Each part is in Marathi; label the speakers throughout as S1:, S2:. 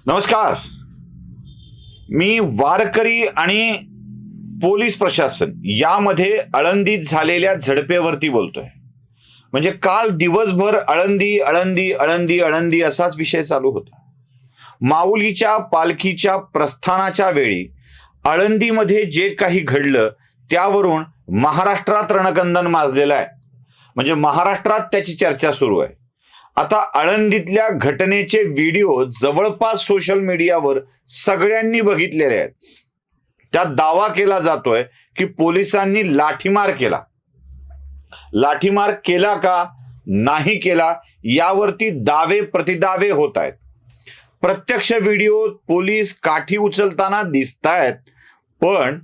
S1: नमस्कार. मी वारकरी आणि पोलीस प्रशासन यामध्ये आळंदीत झालेल्या झडपेवरती बोलतोय. म्हणजे काल दिवसभर आळंदी आळंदी आळंदी आळंदी असाच विषय चालू होता. माऊलीच्या पालखीच्या प्रस्थानाच्या वेळी आळंदीमध्ये जे काही घडलं त्यावरून महाराष्ट्रात रणकंदन माजलेलं आहे. म्हणजे महाराष्ट्रात त्याची चर्चा सुरू आहे. आता आळंदीतल्या घटनेचे व्हिडिओ जवळपास सोशल मीडियावर सगळ्यांनी बघितलेले आहेत. त्यात दावा केला जातोय की पोलिसांनी लाठीमार केला. लाठीमार केला का नाही केला यावरती दावे प्रतिदावे होत आहेत. प्रत्यक्ष व्हिडिओ पोलीस काठी उचलताना दिसतायत, पण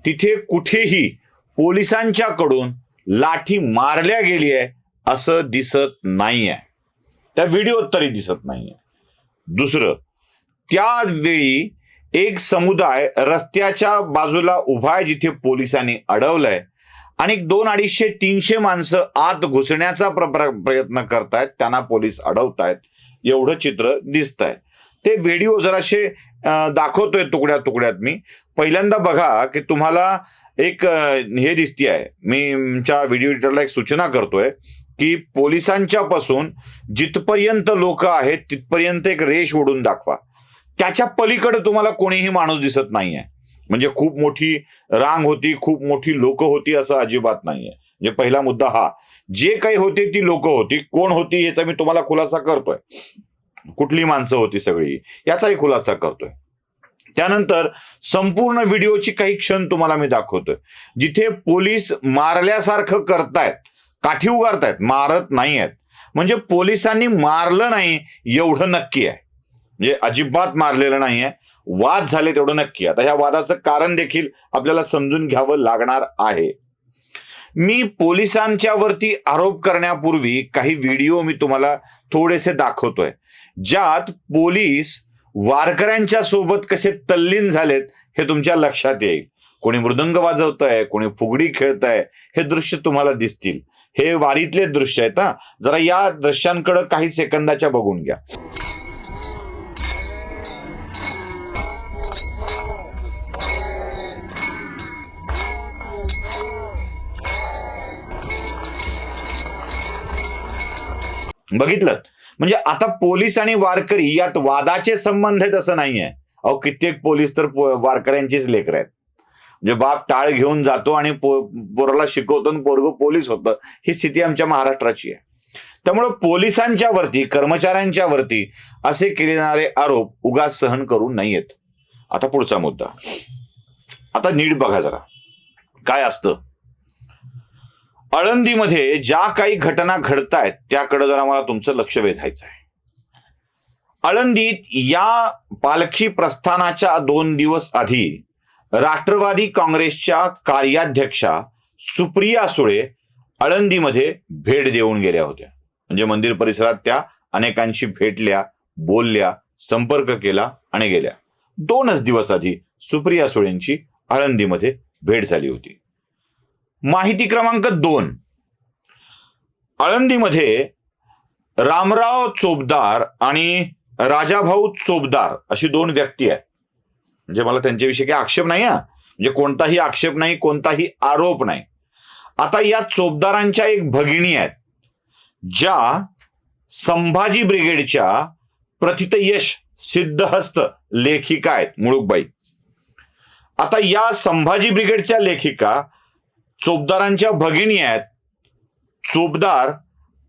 S1: तिथे कुठेही पोलिसांच्याकडून लाठी मारल्या गेली आहे असं दिसत नाहीये. त्या व्हिडिओत तरी दिसत नाहीये. दुसरं, त्यावेळी एक समुदाय रस्त्याच्या बाजूला उभा आहे जिथे पोलिसांनी अडवलंय आणि 200-250-300 माणसं आत घुसण्याचा प्रयत्न करतायत, त्यांना पोलीस अडवतायत, एवढं चित्र दिसतंय. ते व्हिडिओ जराशे दाखवतोय तुकड्या तुकड्यात. मी पहिल्यांदा बघा की तुम्हाला एक हे दिसतीये. मी तुमच्या व्हिडिओ एडिटरला एक सूचना करतोय की पोलिसांच्या पासून जिथपर्यंत लोक आहेत तिथपर्यंत एक रेष ओढून दाखवा. त्याच्या पलीकडे तुम्हाला कोणीही माणूस दिसत नाहीये. म्हणजे खूप मोठी रांग होती, खूप मोठी लोक होती असं अजिबात नाहीये. म्हणजे पहिला मुद्दा हा. जे काही होते ती लोक होती. कोण होती याचा मी तुम्हाला खुलासा करतोय. कुठली माणसं होती सगळी याचाही खुलासा करतोय. त्यानंतर संपूर्ण व्हिडिओची काही क्षण तुम्हाला मी दाखवतोय जिथे पोलीस मारल्यासारखं करतायत, काठी उगारतायत, मारत नाही आहेत. म्हणजे पोलिसांनी मारलं नाही एवढं नक्की आहे. म्हणजे अजिबात मारलेलं नाहीये. वाद झाले तेवढं नक्की. आता ह्या वादाचं कारण देखील आपल्याला समजून घ्यावं लागणार आहे. मी पोलिसांच्या वरती आरोप करण्यापूर्वी काही व्हिडिओ मी तुम्हाला थोडेसे दाखवतोय ज्यात पोलीस वारकऱ्यांच्या सोबत कसे तल्लीन झालेत हे तुमच्या लक्षात येईल. कोणी मृदंग वाजवतंय, कोणी फुगडी खेळतंय, हे दृश्य तुम्हाला दिसतील. हे वारीतले दृश्य आहेत. जरा या दृश्यांकडे काही सेकंदाच्या बघून घ्या. बघितलं. म्हणजे आता पोलीस आणि वारकरी यात वादाचे संबंध आहेत असं नाहीये. अहो, कित्येक पोलीस तर वारकऱ्यांचीच लेकरं आहेत. म्हणजे बाप टाळ घेऊन जातो आणि पोराला शिकवतो आणि पोरग पोलीस होतं. ही स्थिती आमच्या महाराष्ट्राची आहे. त्यामुळे पोलिसांच्या वरती, कर्मचाऱ्यांच्या वरती असे केलेले आरोप उगाच सहन करू नयेत. आता पुढचा मुद्दा. आता नीट बघा जरा काय असतं. आळंदीमध्ये ज्या काही घटना घडतायत त्याकडे जरा मला तुमचं लक्ष वेधायचं आहे. आळंदीत या पालखी प्रस्थानाच्या 2 दिवस आधी राष्ट्रवादी काँग्रेसच्या कार्याध्यक्षा सुप्रिया सुळे आळंदीमध्ये भेट देऊन गेल्या होत्या. म्हणजे मंदिर परिसरात त्या अनेकांशी भेटल्या, बोलल्या, संपर्क केला आणि गेल्या. 2च दिवस आधी सुप्रिया सुळेंची आळंदीमध्ये भेट झाली होती. माहिती क्रमांक 2. आळंदीमध्ये रामराव चोपदार आणि राजाभाऊ चोपदार अशी 2 व्यक्ती आहेत. म्हणजे मला त्यांच्याविषयी काही आक्षेप नाही. म्हणजे कोणताही आक्षेप नाही, कोणताही आरोप नाही. आता या चोपदारांच्या एक भगिनी आहेत ज्या संभाजी ब्रिगेडच्या प्रथितयश सिद्धहस्त लेखिका आहेत, मुळूकबाई. आता या संभाजी ब्रिगेडच्या लेखिका चोपदारांच्या भगिनी आहेत. चोपदार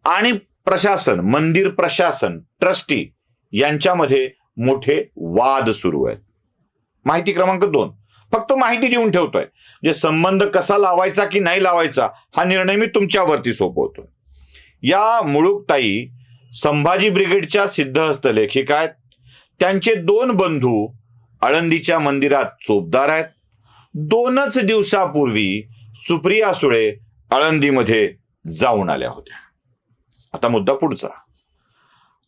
S1: आणि प्रशासन, मंदिर प्रशासन, ट्रस्टी यांच्यामध्ये मोठे वाद सुरू आहेत. माहिती क्रमांक 2. फक्त माहिती देऊन ठेवतोय. म्हणजे संबंध कसा लावायचा की नाही लावायचा हा निर्णय मी तुमच्यावरती सोपवतो. या मुळूकताई संभाजी ब्रिगेडच्या सिद्धहस्त लेखिका आहेत. त्यांचे 2 बंधू आळंदीच्या मंदिरात चोपदार आहेत. 2च दिवसापूर्वी सुप्रिया सुळे आळंदीमध्ये जाऊन आल्या होत्या. आता मुद्दा पुढचा.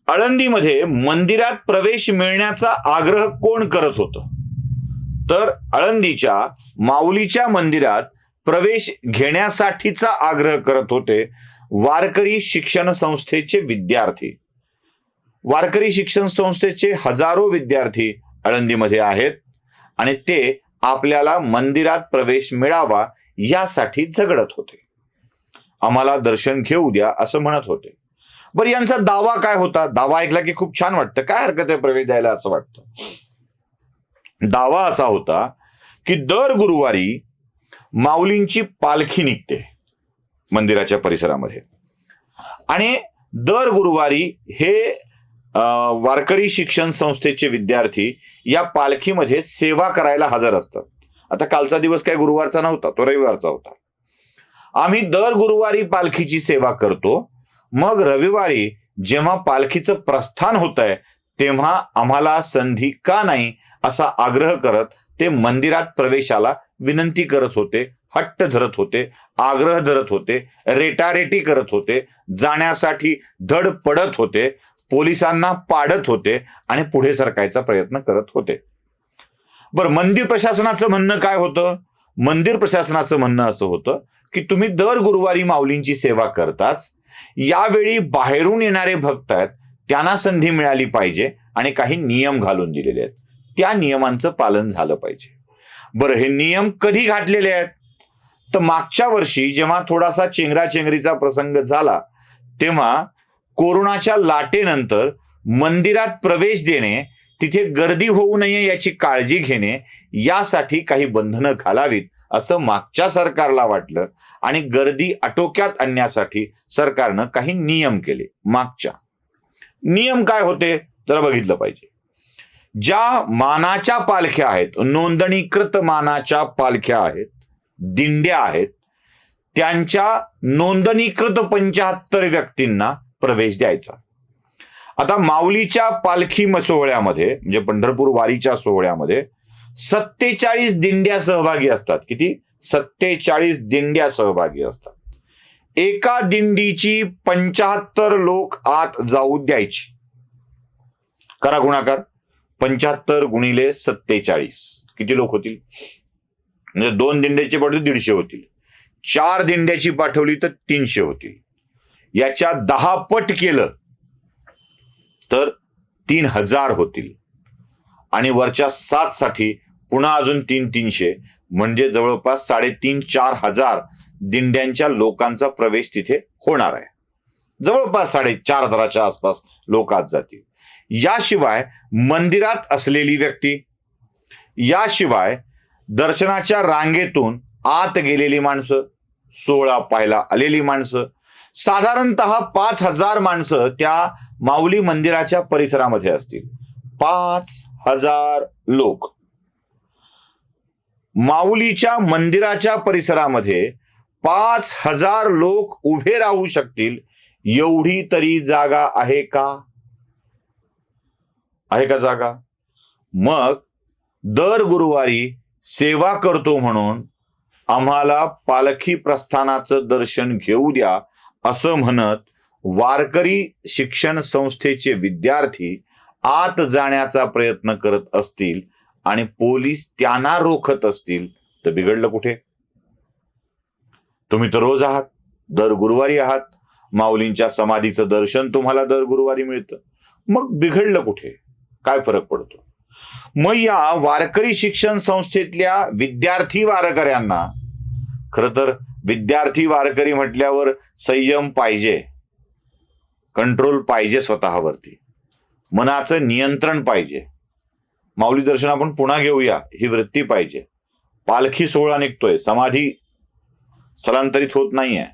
S1: आळंदीमध्ये मंदिरात प्रवेश मिळण्याचा आग्रह कोण करत होतं? तर आळंदीच्या माऊलीच्या मंदिरात प्रवेश घेण्यासाठीचा आग्रह करत होते वारकरी शिक्षण संस्थेचे विद्यार्थी. वारकरी शिक्षण संस्थेचे हजारो विद्यार्थी आळंदीमध्ये आहेत आणि ते आपल्याला मंदिरात प्रवेश मिळावा यासाठी झगडत होते. आम्हाला दर्शन घेऊ द्या असं म्हणत होते. बरं, यांचा दावा काय होता? दावा ऐकला की खूप छान वाटतं, काय हरकत आहे प्रवेश द्यायला असं वाटतं. दावा असा होता की दर गुरुवारी माऊलींची पालखी निघते मंदिराच्या परिसरामध्ये आणि दर गुरुवारी हे वारकरी शिक्षण संस्थेचे विद्यार्थी या पालखीमध्ये सेवा करायला हजर असतात. आता कालचा दिवस काही गुरुवारचा नव्हता, तो रविवारचा होता. आम्ही दर गुरुवारी पालखीची सेवा करतो. मग रविवारी जेव्हा पालखीचं प्रस्थान होत आहे तेव्हा आम्हाला संधी का नाही असा आग्रह करत ते मंदिरात प्रवेशाला विनंती करत होते, हट्ट धरत होते, आग्रह धरत होते, रेटारेटी करत होते, जाण्यासाठी धड पडत होते, पोलिसांना पाडत होते आणि पुढे सरकायचा प्रयत्न करत होते. बरं, मंदिर प्रशासनाचं म्हणणं काय होतं? मंदिर प्रशासनाचं म्हणणं असं होतं की तुम्ही दर गुरुवारी माऊलींची सेवा करताच, यावेळी बाहेरून येणारे भक्त आहेत त्यांना संधी मिळाली पाहिजे आणि काही नियम घालून दिलेले आहेत, त्या नियमांचं पालन झालं पाहिजे. बरं, हे नियम कधी घातलेले आहेत? तर मागच्या वर्षी जेव्हा थोडासा चेंगराचेंगरीचा प्रसंग झाला तेव्हा कोरोनाच्या लाटेनंतर मंदिरात प्रवेश देणे, तिथे गर्दी होऊ नये याची काळजी घेणे, यासाठी काही बंधनं घालावीत असं मागच्या सरकारला वाटलं आणि गर्दी आटोक्यात आणण्यासाठी सरकारनं काही नियम केले. मागच्या नियम काय होते जरा बघितलं पाहिजे. ज्या मानाच्या पालख्या आहेत, नोंदणीकृत मानाच्या पालख्या आहेत, दिंड्या आहेत, त्यांच्या नोंदणीकृत 75 व्यक्तींना प्रवेश द्यायचा. आता माऊलीच्या पालखी सोहळ्यामध्ये म्हणजे पंढरपूर वारीच्या सोहळ्यामध्ये 47 दिंड्या सहभागी असतात. किती? 47 दिंड्या सहभागी असतात. एका दिंडीची 75 लोक आत जाऊ द्यायची. करा गुणाकार, 75 गुणिले 47 किती लोक होतील? म्हणजे 2 दिंड्याची पाठवली 150 होतील, 4 दिंड्याची पाठवली तर 300 होतील. याच्या 10 पट केलं तर 3000 होतील आणि वरच्या 7 साठी पुन्हा अजून 300 म्हणजे जवळपास 3,500-4 हजार दिंड्यांच्या लोकांचा प्रवेश तिथे होणार आहे. जवळपास 4,500 आसपास लोक आत जातील. याशिवाय मंदिरात असलेली व्यक्ती, याशिवाय दर्शनाच्या रांगेतून आत गेलेली माणसं, सोहळा पाहायला आलेली माणसं, साधारणतः 5,000 माणसं त्या माऊली मंदिराच्या परिसरामध्ये असतील. 5,000 लोक माऊलीच्या मंदिराच्या परिसरामध्ये 5,000 लोक उभे राहू शकतील एवढी तरी जागा आहे का? आहे का जागा? मग दर गुरुवारी सेवा करतो म्हणून आम्हाला पालखी प्रस्थानाचं दर्शन घेऊ द्या असं म्हणत वारकरी शिक्षण संस्थेचे विद्यार्थी आत जाण्याचा प्रयत्न करत असतील आणि पोलीस त्यांना रोखत असतील तर बिघडलं कुठे? तुम्ही तर रोज आहात, दर गुरुवारी आहात, माऊलींच्या समाधीचं दर्शन तुम्हाला दर गुरुवारी मिळतं, मग बिघडलं कुठे? काय फरक पडतो? मग या वारकरी शिक्षण संस्थेतल्या विद्यार्थी वारकऱ्यांना, खरं तर विद्यार्थी वारकरी म्हटल्यावर संयम पाहिजे, कंट्रोल पाहिजे, स्वतःवरती मनाचं नियंत्रण पाहिजे. माऊली दर्शन आपण पुन्हा घेऊया ही वृत्ती पाहिजे. पालखी सोहळा निघतोय, समाधी स्थलांतरित होत नाहीये,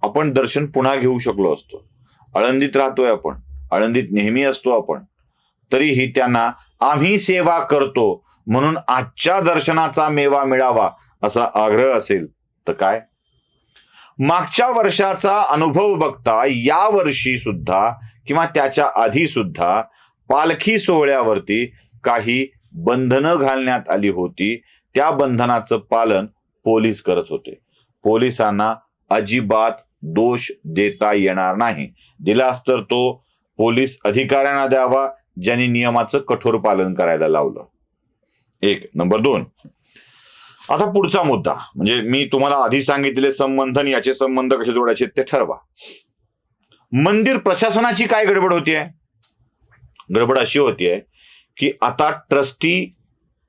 S1: आपण दर्शन पुन्हा घेऊ शकलो असतो. आळंदीत राहतोय आपण, आळंदीत नेहमी असतो आपण, तरीही त्यांना आम्ही सेवा करतो म्हणून आजच्या दर्शनाचा मेवा मिळावा असा आग्रह असेल तर काय? मागच्या वर्षाचा अनुभव बघता या वर्षी सुद्धा किंवा त्याच्या आधी सुद्धा पालखी सोहळ्यावरती काही बंधनं घालण्यात आली होती. त्या बंधनाचं पालन पोलीस करत होते. पोलिसांना अजिबात दोष देता येणार नाही. दिलास तर तो पोलीस अधिकाऱ्यांना द्यावा ज्यांनी नियमाचं कठोर पालन करायला लावलं. एक. नंबर 2, आता पुढचा मुद्दा म्हणजे मी तुम्हाला आधी सांगितलेले संबंध आणि याचे संबंध कसे जोडायचे ते ठरवा. मंदिर प्रशासनाची काय गडबड होतीये? गडबड अशी होतीये की आता ट्रस्टी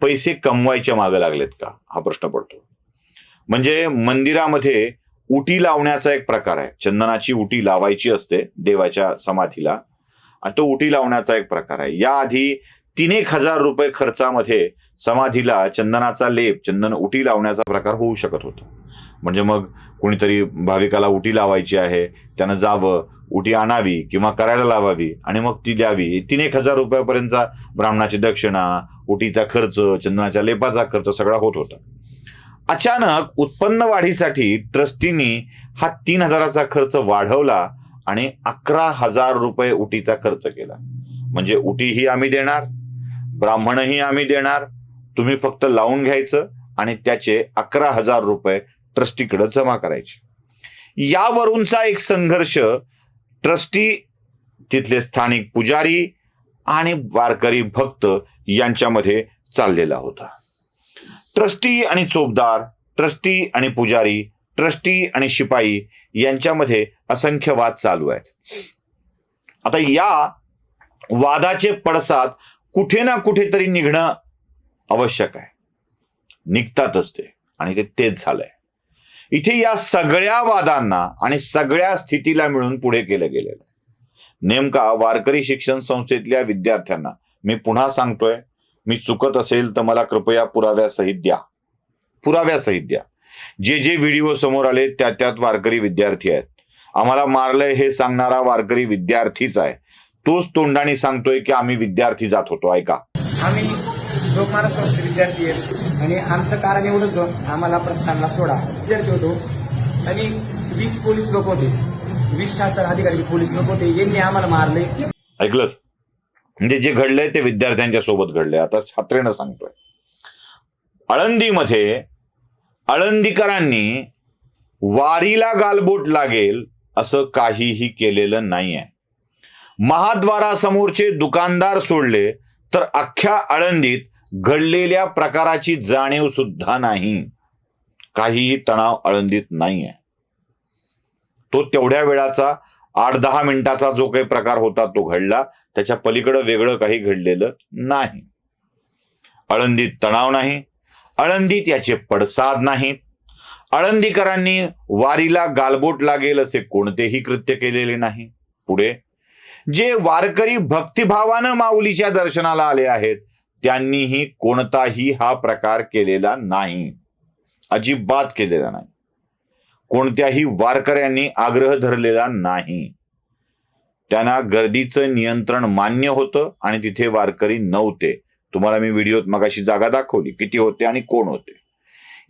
S1: पैसे कमवायच्या मागे लागलेत का, हा प्रश्न पडतो. म्हणजे मंदिरामध्ये उटी लावण्याचा एक प्रकार आहे. चंदनाची उटी लावायची असते देवाच्या समाधीला आणि तो उटी लावण्याचा एक प्रकार आहे. याआधी 3,000 रुपये खर्चामध्ये समाधीला चंदनाचा लेप, चंदन उटी लावण्याचा प्रकार होऊ शकत होता. म्हणजे मग कोणीतरी भाविकाला उटी लावायची आहे, त्यानं जावं, उटी आणावी किंवा करायला लावावी आणि मग ती द्यावी. 3,000 रुपयापर्यंतचा ब्राह्मणाची दक्षिणा, उटीचा खर्च, चंदनाच्या लेपाचा खर्च सगळा होत होता. अचानक उत्पन्न वाढीसाठी ट्रस्टीनी हा 3,000चा खर्च वाढवला आणि 11,000 रुपये उटीचा खर्च केला. म्हणजे उटीही आम्ही देणार, ब्राह्मणही आम्ही देणार, तुम्ही फक्त लावून घ्यायचं आणि त्याचे 11,000 रुपये ट्रस्टीकडे जमा करायचे. यावरूनचा एक संघर्ष ट्रस्टी, तिथले स्थानिक पुजारी आणि वारकरी भक्त यांच्यामध्ये चाललेला होता. ट्रस्टी आणि चोपदार, ट्रस्टी आणि पुजारी, ट्रस्टी आणि शिपाई यांच्यामध्ये असंख्य वाद चालू आहेत. आता या वादाचे पडसाद कुठे ना कुठेतरी निघणं आवश्यक आहे, निघतातच ते, आणि तेच झालंय. इथे या सगळ्या वादांना आणि सगळ्या स्थितीला मिळून पुढे केलं गेलेलं आहे. नेमका वारकरी शिक्षण संस्थेतल्या विद्यार्थ्यांना मी पुन्हा सांगतोय, मी चुकत असेल तर मला कृपया पुराव्यासहित द्या, पुराव्यासहित द्या. जे जे व्हिडिओ समोर आले त्यात वारकरी विद्यार्थी आहेत. आम्हाला मारलंय हे सांगणारा वारकरी विद्यार्थीच आहे. तोच तोंडाने सांगतोय की आम्ही विद्यार्थी जात होतो. ऐका,
S2: आम्ही लोकमान्य संस्थेचे विद्यार्थी आहेत आणि आमचं कारण एवढंच होतं, आम्हाला प्रस्थानला सोडा. विद्यार्थी होतो आणि 20 पोलीस लोक होते, 20 शासन अधिकारी पोलीस लोक होते, यांनी आम्हाला मारले.
S1: ऐकलं? म्हणजे जे घडलंय ते विद्यार्थ्यांच्या सोबत घडलंय. आता छात्रेनं सांगतोय, आळंदीमध्ये आळंदीकरांनी वारीला गालबोट लागेल असं काहीही केलेलं नाहीये. महाद्वारासमोरचे दुकानदार सोडले तर अख्ख्या आळंदीत घडलेल्या प्रकाराची जाणीव सुद्धा नाही. काहीही तणाव आळंदीत नाहीये. तो तेवढ्या वेळाचा 8-10 मिनिटाचा जो काही प्रकार होता तो घडला, त्याच्या पलीकडे वेगळं काही घडलेलं नाही. आळंदीत तणाव नाही, आळंदीत याचे पडसाद नाहीत. आळंदीकरांनी वारीला गालबोट लागेल असे कोणतेही कृत्य केलेले नाही. पुढे जे वारकरी भक्तिभावानं माऊलीच्या दर्शनाला आले आहेत त्यांनीही कोणताही हा प्रकार केलेला नाही, अजिबात केलेला नाही. कोणत्याही वारकऱ्यांनी आग्रह धरलेला नाही. त्यांना गर्दीचं नियंत्रण मान्य होतं आणि तिथे वारकरी नव्हते. तुम्हाला मी व्हिडिओत मगाशी जागा दाखवली, किती होते आणि कोण होते.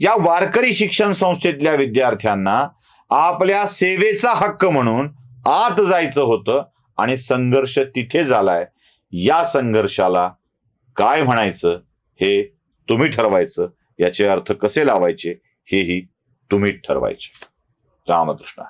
S1: या वारकरी शिक्षण संस्थेतल्या विद्यार्थ्यांना आपल्या सेवेचा हक्क म्हणून आत जायचं होतं आणि संघर्ष तिथे झालाय. या संघर्षाला काय म्हणायचं हे तुम्ही ठरवायचं, याचे अर्थ कसे लावायचे हेही तुम्ही ठरवायचे. रामकृष्ण.